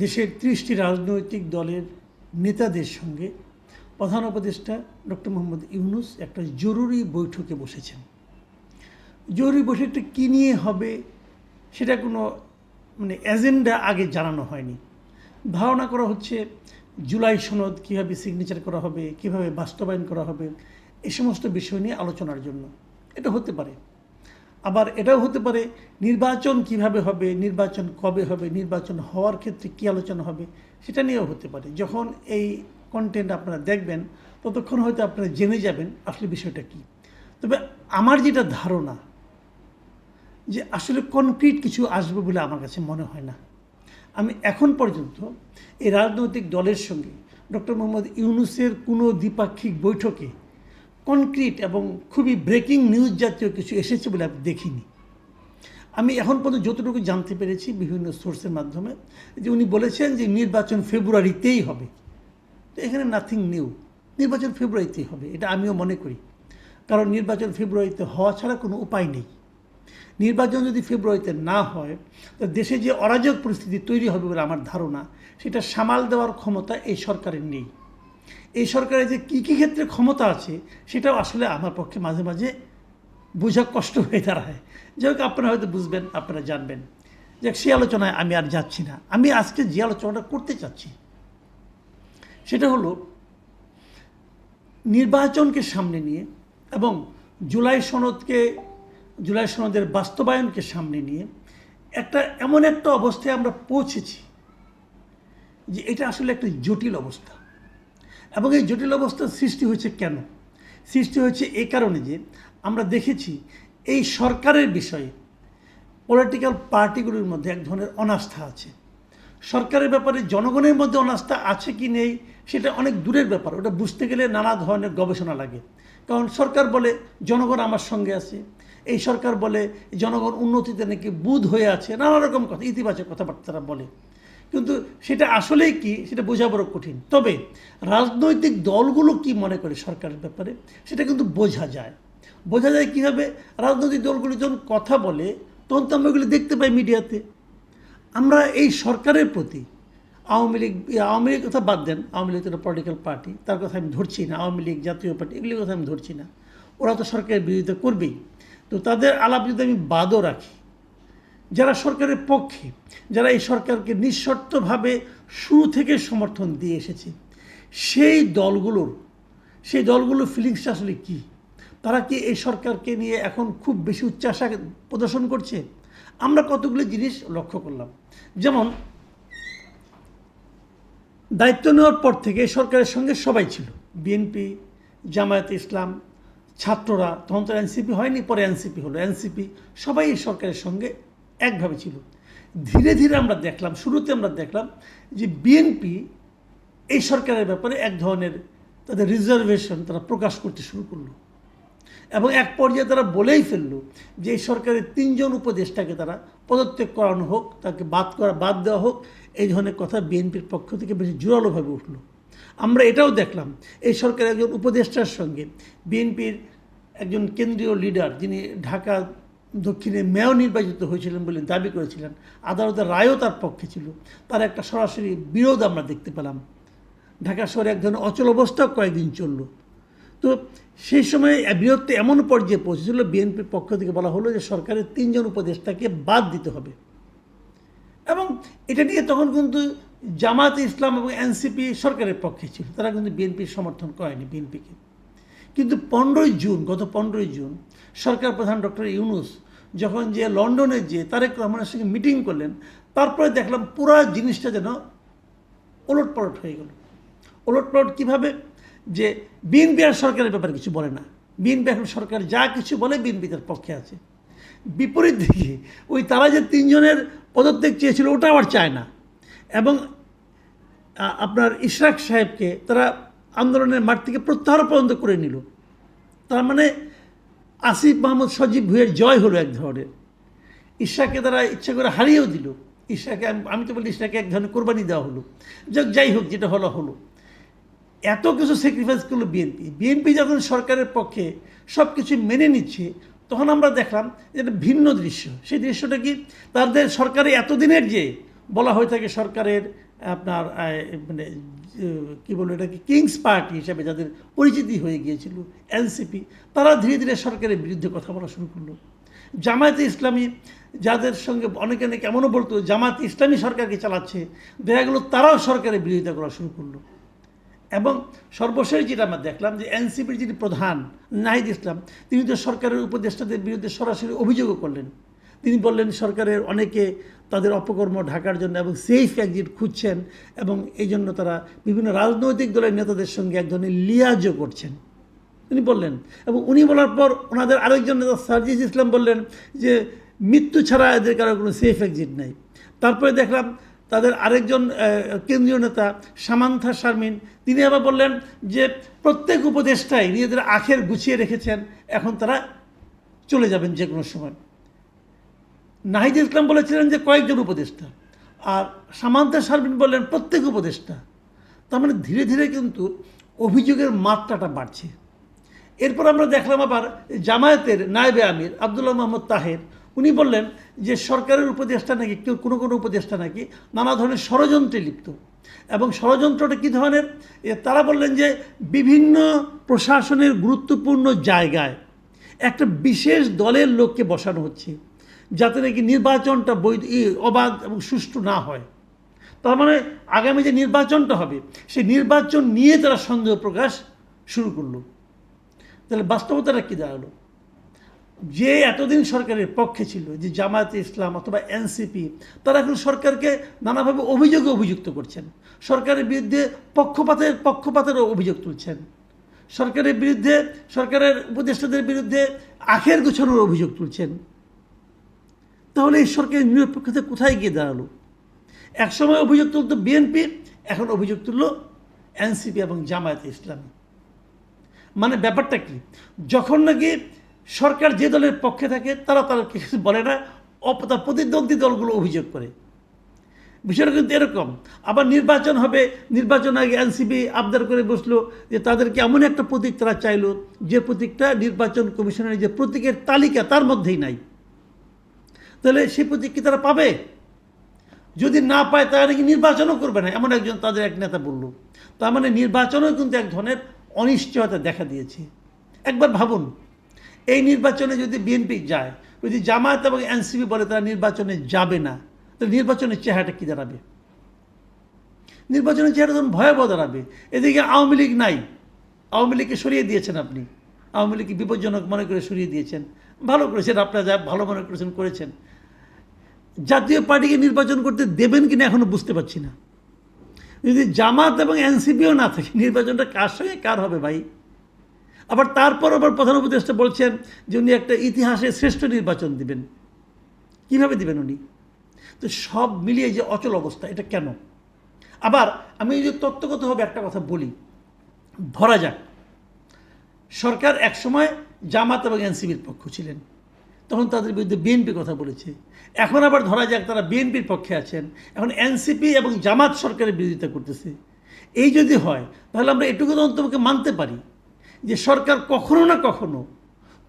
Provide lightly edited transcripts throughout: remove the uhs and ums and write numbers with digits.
দেশের ৩০টি রাজনৈতিক দলের নেতাদের সঙ্গে প্রধান উপদেষ্টা ডক্টর মোহাম্মদ ইউনূস একটা জরুরি বৈঠকে বসেছেন। জরুরি বৈঠকটা কী নিয়ে হবে সেটা কোনো এজেন্ডা আগে জানানো হয়নি। ধারণা করা হচ্ছে জুলাই সনদ কীভাবে সিগনেচার করা হবে, কীভাবে বাস্তবায়ন করা হবে, এই সমস্ত বিষয় নিয়ে আলোচনার জন্য। এটা হতে পারে, আবার এটাও হতে পারে নির্বাচন কিভাবে হবে, নির্বাচন কবে হবে, নির্বাচন হওয়ার ক্ষেত্রে কী আলোচনা হবে সেটা নিয়েও হতে পারে। যখন এই কন্টেন্ট আপনারা দেখবেন ততক্ষণ হয়তো আপনারা জেনে যাবেন আসলে বিষয়টা কী। তবে আমার যেটা ধারণা যে আসলে কনক্রিট কিছু আসবে বলে আমার কাছে মনে হয় না। আমি এখন পর্যন্ত এই রাজনৈতিক দলের সঙ্গে ডক্টর মোহাম্মদ ইউনূসের কোনো দ্বিপাক্ষিক বৈঠকে কনক্রিট এবং খুবই ব্রেকিং নিউজ জাতীয় কিছু এসেছে বলে আমি দেখিনি। আমি এখন পর্যন্ত যতটুকু জানতে পেরেছি বিভিন্ন সোর্সের মাধ্যমে যে উনি বলেছেন যে নির্বাচন ফেব্রুয়ারিতেই হবে। তো এখানে নাথিং নিউ, নির্বাচন ফেব্রুয়ারিতেই হবে এটা আমিও মনে করি। কারণ নির্বাচন ফেব্রুয়ারিতে হওয়া ছাড়া কোনো উপায় নেই। নির্বাচন যদি ফেব্রুয়ারিতে না হয় তো দেশে যে অরাজক পরিস্থিতি তৈরি হবে বলে আমার ধারণা, সেটা সামাল দেওয়ার ক্ষমতা এই সরকারের নেই। এই সরকারের যে কী কী ক্ষেত্রে ক্ষমতা আছে সেটাও আসলে আমার পক্ষে মাঝে মাঝে বোঝা কষ্ট হয়ে দাঁড়ায়। যাই হোক, আপনারা হয়তো বুঝবেন, আপনারা জানবেন। যে সেই আলোচনায় আমি আর যাচ্ছি না। আমি আজকে যে আলোচনাটা করতে চাচ্ছি সেটা হলো নির্বাচনকে সামনে নিয়ে এবং জুলাই সনদের বাস্তবায়নকে সামনে নিয়ে এমন একটা অবস্থায় আমরা পৌঁছেছি যে এটা আসলে একটা জটিল অবস্থা। এবং এই জটিল অবস্থার সৃষ্টি হয়েছে কেন? সৃষ্টি হয়েছে এই কারণে যে আমরা দেখেছি এই সরকারের বিষয়ে পলিটিক্যাল পার্টিগুলির মধ্যে এক ধরনের অনাস্থা আছে। সরকারের ব্যাপারে জনগণের মধ্যে অনাস্থা আছে কি নেই সেটা অনেক দূরের ব্যাপার। ওটা বুঝতে গেলে নানা ধরনের গবেষণা লাগে। কারণ সরকার বলে জনগণ আমার সঙ্গে আছে, এই সরকার বলে জনগণ উন্নতিতে নাকি বুঁদ হয়ে আছে, নানা রকম কথা, ইতিবাচক কথাবার্তা বলে। কিন্তু সেটা আসলেই কি সেটা বোঝা বড় কঠিন। তবে রাজনৈতিক দলগুলো কি মনে করে সরকারের ব্যাপারে সেটা কিন্তু বোঝা যায়। কীভাবে? রাজনৈতিক দলগুলো যখন কথা বলে তখন তো আমরা এগুলো দেখতে পাই মিডিয়াতে। আমরা এই সরকারের প্রতি আওয়ামী লীগ কথা বাদ দেন, আওয়ামী লীগ তো পলিটিক্যাল পার্টি, তার কথা আমি ধরছি না। আওয়ামী লীগ, জাতীয় পার্টি, এগুলির কথা আমি ধরছি না। ওরা তো সরকারের বিরোধিতা করবেই। তো তাদের আলাপ যদি আমি বাদও রাখি, যারা সরকারের পক্ষে, যারা এই সরকারকে নিঃশর্তভাবে শুরু থেকে সমর্থন দিয়ে এসেছে, সেই দলগুলোর ফিলিংসটা আসলে কী? তারা কি এই সরকারকে নিয়ে এখন খুব বেশি উচ্চাশা প্রদর্শন করছে? আমরা কতগুলো জিনিস লক্ষ্য করলাম। যেমন দায়িত্ব নেওয়ার পর থেকে সরকারের সঙ্গে সবাই ছিল, বিএনপি, জামায়াতে ইসলাম, ছাত্ররা, তখন তো এনসিপি হয়নি, পরে এনসিপি হলো, এনসিপি, সবাই এই সরকারের সঙ্গে একভাবে ছিল। ধীরে ধীরে শুরুতে আমরা দেখলাম যে বিএনপি এই সরকারের ব্যাপারে এক ধরনের তাদের রিজার্ভেশন তারা প্রকাশ করতে শুরু করলো। এবং এক পর্যায়ে তারা বলেই ফেললো যে এই সরকারের 3 জন উপদেষ্টাকে তারা পদত্যাগ করানো হোক, তাকে বাদ দেওয়া হোক, এই ধরনের কথা বিএনপির পক্ষ থেকে বেশি জোরালোভাবে উঠলো। আমরা এটাও দেখলাম এই সরকারের একজন উপদেষ্টার সঙ্গে বিএনপির একজন কেন্দ্রীয় লিডার, যিনি ঢাকা দক্ষিণে মেয়র নির্বাচিত হয়েছিলেন বলে দাবি করেছিলেন, আদালতের রায়ও তার পক্ষে ছিল, তার একটা সরাসরি বিরোধ আমরা দেখতে পেলাম। ঢাকা শহরে এক ধরনের অচল অবস্থাও কয়েকদিন চলল। তো সেই সময় বিরোধটা এমন পর্যায়ে পৌঁছেছিল, বিএনপির পক্ষ থেকে বলা হলো যে সরকারের 3 জন উপদেষ্টাকে বাদ দিতে হবে। এবং এটা নিয়ে তখন কিন্তু জামায়াতে ইসলাম এবং এনসিপি সরকারের পক্ষে ছিল, তারা কিন্তু বিএনপির সমর্থন করেনি বিএনপিকে। কিন্তু গত 15ই জুন সরকার প্রধান ডক্টর ইউনূস যখন যে লন্ডনে যে তারেক রহমানের সঙ্গে মিটিং করলেন, তারপরে দেখলাম পুরো জিনিসটা যেন ওলটপালট হয়ে গেল। ওলটপালট কীভাবে? যে বিএনপি আর সরকারের ব্যাপারে কিছু বলে না। বিএনপি এখন সরকার যা কিছু বলে বিএনপি তার পক্ষে আছে। বিপরীত দিকে তারা যে 3 জনের পদত্যাগ চেয়েছিল ওটা আবার চায় না। এবং আপনার ইশরাক সাহেবকে তারা আন্দোলনের মাঠ থেকে প্রত্যাহার পর্যন্ত করে নিল। তার মানে আসিফ মাহমুদ সজীব ভুঁইয়ের জয় হলো এক ধরনের। ইশরাককে তারা ইচ্ছা করে হারিয়েও দিল। আমি তো বলি ইশরাককে এক ধরনের কোরবানি দেওয়া হলো। যাই হোক, যেটা হলো। এত কিছু স্যাক্রিফাইস করলো বিএনপি যখন সরকারের পক্ষে সব কিছু মেনে নিচ্ছে, তখন আমরা দেখলাম যে একটা ভিন্ন দৃশ্য। সেই দৃশ্যটা কি? তাদের সরকারে এতদিনের যে বলা হয়ে থাকে সরকারের আপনার মানে কী বলবো এটাকে কিংস পার্টি হিসেবে যাদের পরিচিতি হয়ে গিয়েছিল এনসিপি, তারা ধীরে ধীরে সরকারের বিরুদ্ধে কথা বলা শুরু করলো। জামায়াতে ইসলামী, যাদের সঙ্গে অনেকে অনেকে এমনও বলতো জামায়াতে ইসলামী সরকারকে চালাচ্ছে, দেখা গেলো তারাও সরকারের বিরোধিতা করা শুরু করলো। এবং সর্বশেষ যেটা আমরা দেখলাম যে এনসিপির যিনি প্রধান নাহিদ ইসলাম, তিনি তো সরকারের উপদেষ্টাদের বিরুদ্ধে সরাসরি অভিযোগও করলেন। তিনি বললেন সরকারের অনেকে তাদের অপকর্ম ঢাকার জন্য এবং সেফ এক্সিট খুঁজছেন এবং এই জন্য তারা বিভিন্ন রাজনৈতিক দলের নেতাদের সঙ্গে এক ধরনের লিয়াজও করছেন, তিনি বললেন। এবং উনি বলার পর ওনাদের আরেকজন নেতা সার্জিস ইসলাম বললেন যে মৃত্যু ছাড়া এদের কারো কোনো সেফ এক্সিট নাই। তারপরে দেখলাম তাদের আরেকজন কেন্দ্রীয় নেতা সামান্থা শারমিন, তিনি আবার বললেন যে প্রত্যেক উপদেষ্টাই নিজেদের আখের গুছিয়ে রেখেছেন, এখন তারা চলে যাবেন যে কোনো সময়। নাহিদ ইসলাম বলেছিলেন যে কয়েকজন উপদেষ্টা, আর সামান্থা শারমিন বললেন প্রত্যেক উপদেষ্টা। তার মানে ধীরে ধীরে কিন্তু অভিযোগের মাত্রাটা বাড়ছে। এরপর আমরা দেখলাম আবার জামায়াতের নায়েবে আমির আব্দুল্লাহ মোহাম্মদ তাহের, উনি বললেন যে সরকারের উপদেষ্টা নাকি কোনো কোনো উপদেষ্টা নাকি নানা ধরনের ষড়যন্ত্রে লিপ্ত। এবং ষড়যন্ত্রটা কী ধরনের, তারা বললেন যে বিভিন্ন প্রশাসনের গুরুত্বপূর্ণ জায়গায় একটা বিশেষ দলের লোককে বসানো হচ্ছে যাতে নাকি নির্বাচনটা বৈধ, অবাধ এবং সুষ্ঠু না হয়। তার মানে আগামী যে নির্বাচনটা হবে সেই নির্বাচন নিয়ে তারা সন্দেহ প্রকাশ শুরু করলো। তাহলে বাস্তবতাটা কী দাঁড়ালো, যে এতদিন সরকারের পক্ষে ছিল যে জামায়াতে ইসলাম অথবা এনসিপি, তারা এখন সরকারকে নানাভাবে অভিযোগে অভিযুক্ত করছেন, সরকারের বিরুদ্ধে পক্ষপাতেরও অভিযোগ তুলছেন, সরকারের বিরুদ্ধে, সরকারের উপদেষ্টাদের বিরুদ্ধে আখের গোছানোর অভিযোগ তুলছেন। তাহলে এই সরকারের নিরপেক্ষতা কোথায় গিয়ে দাঁড়ালো? একসময় অভিযোগ তুলত বিএনপি, এখন অভিযোগ তুলল এনসিপি এবং জামায়াতে ইসলামী। মানে ব্যাপারটা কি, যখন নাকি সরকার যে দলের পক্ষে থাকে তারা কিছু বলে না, তার প্রতিদ্বন্দ্বী দলগুলো অভিযোগ করে। বিষয়টা কিন্তু এরকম। আবার নির্বাচন হবে, নির্বাচন আগে এনসিপি আবদার করে বসলো যে তাদেরকে এমন একটা প্রতীক তারা চাইলো যে প্রতীকটা নির্বাচন কমিশনের যে প্রতীকের তালিকা তার মধ্যেই নাই। তাহলে সেই প্রতীক কি তারা পাবে? যদি না পায় তারা নাকি নির্বাচনও করবে না, এমন একজন তাদের এক নেতা বলল। তার মানে নির্বাচনেও কিন্তু এক ধরনের অনিশ্চয়তা দেখা দিয়েছে। একবার ভাবুন, এই নির্বাচনে যদি বিএনপি যায়, যদি জামায়াত এবং এনসিপি বলে তারা নির্বাচনে যাবে না, তাহলে নির্বাচনের চেহারাটা কী দাঁড়াবে? নির্বাচনের চেহারা তখন ভয়াবহ দাঁড়াবে। এদিকে আওয়ামী লীগ নাই, আওয়ামী লীগকে সরিয়ে দিয়েছেন আপনি, আওয়ামী লীগকে বিপজ্জনক মনে করে সরিয়ে দিয়েছেন, ভালো করেছেন, আপনারা যা ভালো মনে করেছেন। জাতীয় পার্টিকে নির্বাচন করতে দেবেন কিনা এখনও বুঝতে পারছি না। যদি জামাত এবং এনসিপিও না থাকে, নির্বাচনটা কার সঙ্গে কার হবে ভাই? আবার তারপর আবার প্রধান উপদেষ্টা বলছেন যে উনি একটা ইতিহাসে শ্রেষ্ঠ নির্বাচন দিবেন। কিভাবে দিবেন উনি? তো সব মিলিয়ে যে অচল অবস্থা, এটা কেন? আবার আমি যে তত্ত্বগতভাবে একটা কথা বলি, ধরা যাক সরকার একসময় জামাত এবং এনসিপির পক্ষ ছিলেন, তখন তাদের বিরুদ্ধে বিএনপি কথা বলেছে। এখন আবার ধরা যাক তারা বিএনপির পক্ষে আছেন, এখন এনসিপি এবং জামাত সরকারের বিরোধিতা করতেছে। এই যদি হয় তাহলে আমরা এটুকু অন্ততপক্ষে মানতে পারি যে সরকার কখনো না কখনো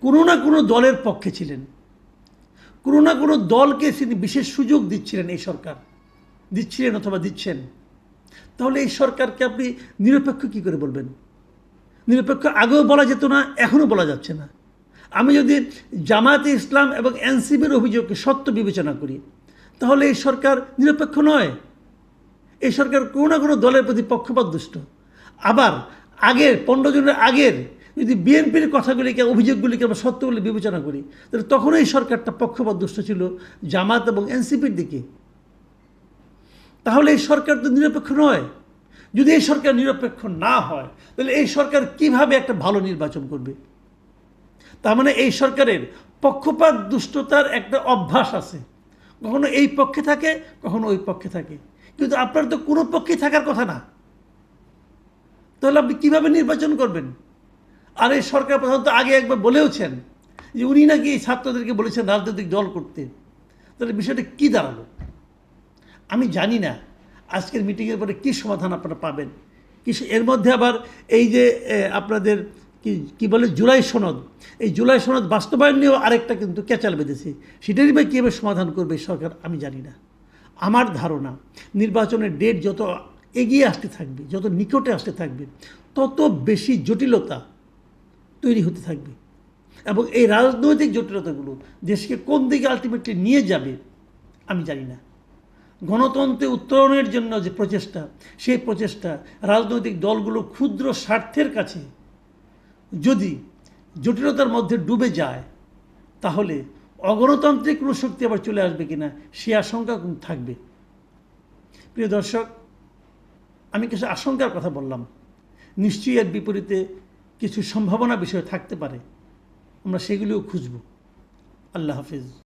কোনো না কোনো দলের পক্ষে ছিলেন, কোনো না কোনো দলকে তিনি বিশেষ সুযোগ দিচ্ছিলেন, এই সরকার দিচ্ছিলেন অথবা দিচ্ছেন। তাহলে এই সরকারকে আপনি নিরপেক্ষ কী করে বলবেন? নিরপেক্ষ আগেও বলা যেত না, এখনও বলা যাচ্ছে না। আমি যদি জামায়াতে ইসলাম এবং এনসিপির অভিযোগকে সত্য বিবেচনা করি, তাহলে এই সরকার নিরপেক্ষ নয়, এই সরকার কোনো না কোনো দলের প্রতি পক্ষপাত দুষ্ট। আবার আগের 15 জনের আগের যদি বিএনপির কথাগুলিকে, অভিযোগগুলিকে আমরা সত্য বলে বিবেচনা করি, তাহলে তখনও এই সরকারটা পক্ষপাত দুষ্ট ছিল জামাত এবং এনসিপির দিকে। তাহলে এই সরকার তো নিরপেক্ষ নয়। যদি এই সরকার নিরপেক্ষ না হয়, তাহলে এই সরকার কিভাবে একটা ভালো নির্বাচন করবে? তার মানে এই সরকারের পক্ষপাত দুষ্টতার একটা অভ্যাস আছে, কখনো এই পক্ষে থাকে, কখনো ওই পক্ষে থাকে। কিন্তু আপনার তো কোনো পক্ষে থাকার কথা না, তাহলে আপনি কীভাবে নির্বাচন করবেন? আর এই সরকার প্রধানত আগে একবার বলেওছেন যে উনি নাকি ছাত্রদেরকে বলেছেন রাজনৈতিক দল করতে। তাহলে বিষয়টা কী দাঁড়ালো? আমি জানি না আজকের মিটিংয়ের পরে কী সমাধান আপনারা পাবেন। এর মধ্যে আবার এই যে আপনাদের কি বলে জুলাই সনদ, এই জুলাই সনদ বাস্তবায়ন নিয়েও আরেকটা কিন্তু ক্যাচাল বেঁধেছে। সেটারই বা কীভাবে সমাধান করবে সরকার আমি জানি না। আমার ধারণা নির্বাচনের ডেট যত এগিয়ে আসতে থাকবে, যত নিকটে আসতে থাকবে, তত বেশি জটিলতা তৈরি হতে থাকবে এবং এই রাজনৈতিক জটিলতাগুলো দেশকে কোন দিকে আলটিমেটলি নিয়ে যাবে আমি জানি না। গণতন্ত্রে উত্তরণের জন্য যে প্রচেষ্টা, সেই প্রচেষ্টা রাজনৈতিক দলগুলো ক্ষুদ্র স্বার্থের কাছে যদি জটিলতার মধ্যে ডুবে যায়, তাহলে অগণতান্ত্রিক কোনো শক্তি আবার চলে আসবে কিনা সে আশঙ্কা থাকবে। প্রিয় দর্শক, আমি কিছু আশঙ্কার কথা বললাম, নিশ্চয়ই এর বিপরীতে কিছু সম্ভাবনা বিষয় থাকতে পারে, আমরা সেগুলিও খুঁজব। আল্লাহ হাফিজ।